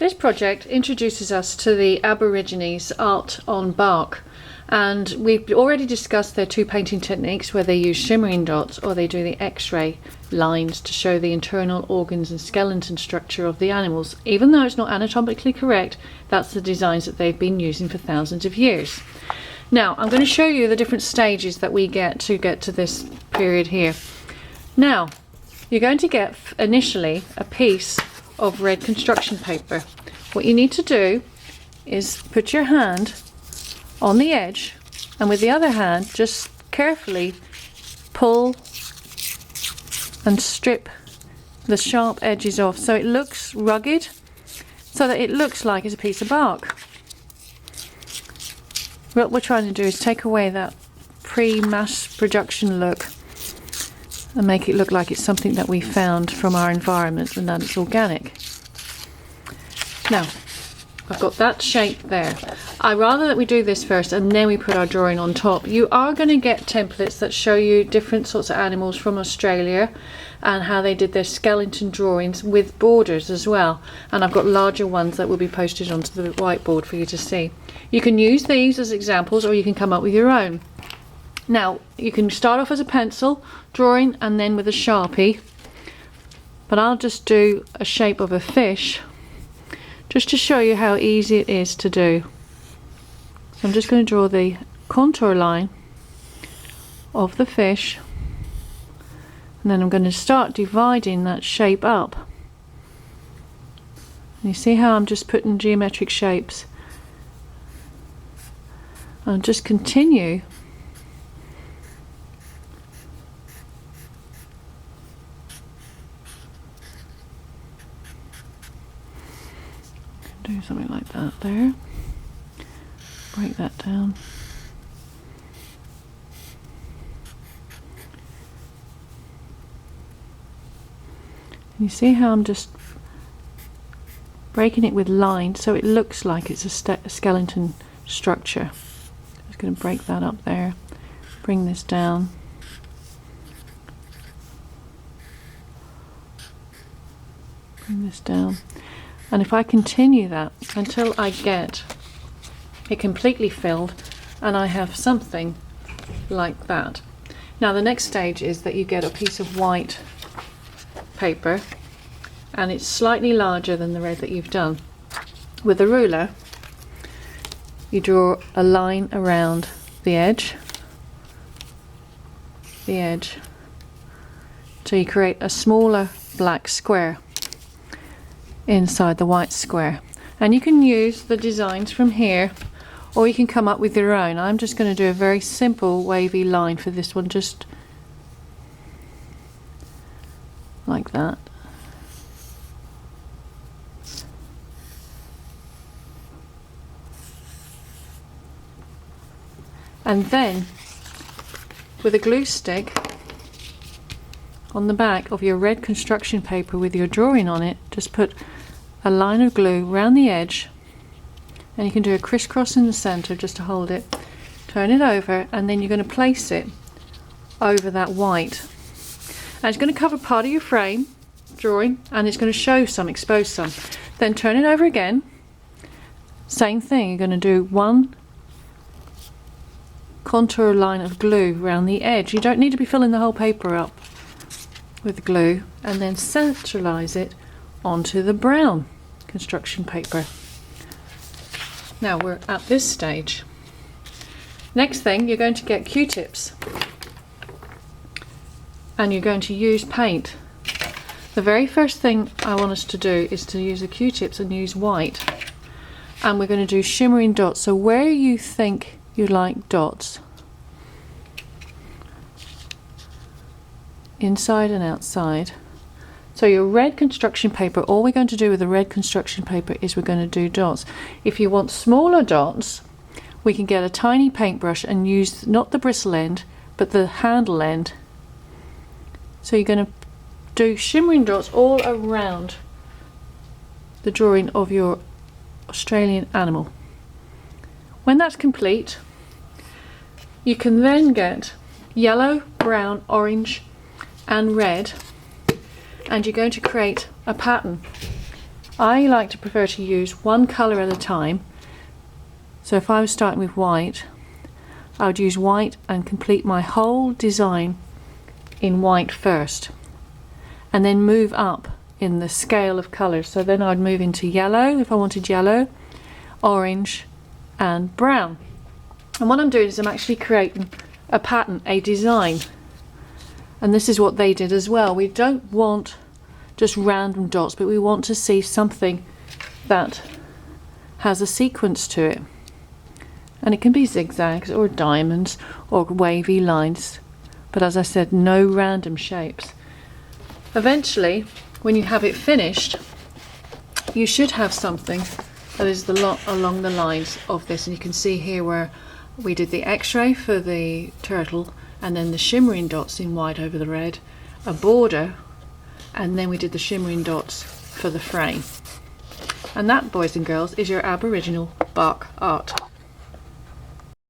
This project introduces us to the Aborigines' art on bark, and we've already discussed their two painting techniques where they use shimmering dots or they do the X-ray lines to show the internal organs and skeleton structure of the animals. Even though it's not anatomically correct, that's the designs that they've been using for thousands of years. Now I'm going to show you the different stages that we get to this period here. Now you're going to get initially a piece of red construction paper. What you need to do is put your hand on the edge and with the other hand just carefully pull and strip the sharp edges off so it looks rugged, so that it looks like it's a piece of bark. What we're trying to do is take away that pre-mass production look and make it look like it's something that we found from our environment and that it's organic. Now I've got that shape there. I rather that we do this first and then we put our drawing on top. You are going to get templates that show you different sorts of animals from Australia and how they did their skeleton drawings with borders as well. And I've got larger ones that will be posted onto the whiteboard for you to see. You can use these as examples or you can come up with your own. Now you can start off as a pencil drawing and then with a Sharpie, but I'll just do a shape of a fish just to show you how easy it is to do. So I'm just going to draw the contour line of the fish and then I'm going to start dividing that shape up. And you see how I'm just putting geometric shapes. I'll just continue do something like that there. Break that down. And you see how I'm just breaking it with lines so it looks like it's a skeleton structure. Just going to break that up there. Bring this down. Bring this down. And if I continue that until I get it completely filled and I have something like that. Now the next stage is that you get a piece of white paper and it's slightly larger than the red that you've done. With a ruler you draw a line around the edge so you create a smaller black square inside the white square, and you can use the designs from here or you can come up with your own. I'm just going to do a very simple wavy line for this one, just like that. And then with a glue stick on the back of your red construction paper with your drawing on it, just put a line of glue around the edge and you can do a crisscross in the center just to hold it, turn it over, and then you're going to place it over that white, and it's going to cover part of your frame drawing and it's going to show some, expose some. Then turn it over again, same thing, you're going to do one contour line of glue around the edge. You don't need to be filling the whole paper up with glue, and then centralize it onto the brown construction paper. Now we're at this stage. Next thing, you're going to get Q-tips and you're going to use paint. The very first thing I want us to do is to use the Q-tips and use white, and we're going to do shimmering dots. So where you think you like dots, inside and outside. So your red construction paper, all we're going to do with the red construction paper is we're going to do dots. If you want smaller dots, we can get a tiny paintbrush and use not the bristle end but the handle end. So you're going to do shimmering dots all around the drawing of your Australian animal. When that's complete, you can then get yellow, brown, orange and red, and you're going to create a pattern I like to prefer to use one colour at a time. So if I was starting with white, I would use white and complete my whole design in white first, and then move up in the scale of colours. So then I'd move into yellow if I wanted yellow, orange and brown. And what I'm doing is I'm actually creating a pattern, a design. And this is what they did as well. We don't want just random dots, but we want to see something that has a sequence to it. And it can be zigzags or diamonds or wavy lines. But as I said, no random shapes. Eventually, when you have it finished, you should have something that is along the lines of this. And you can see here where we did the x-ray for the turtle, and then the shimmering dots in white over the red, a border, and then we did the shimmering dots for the frame. And that, boys and girls, is your Aboriginal bark art.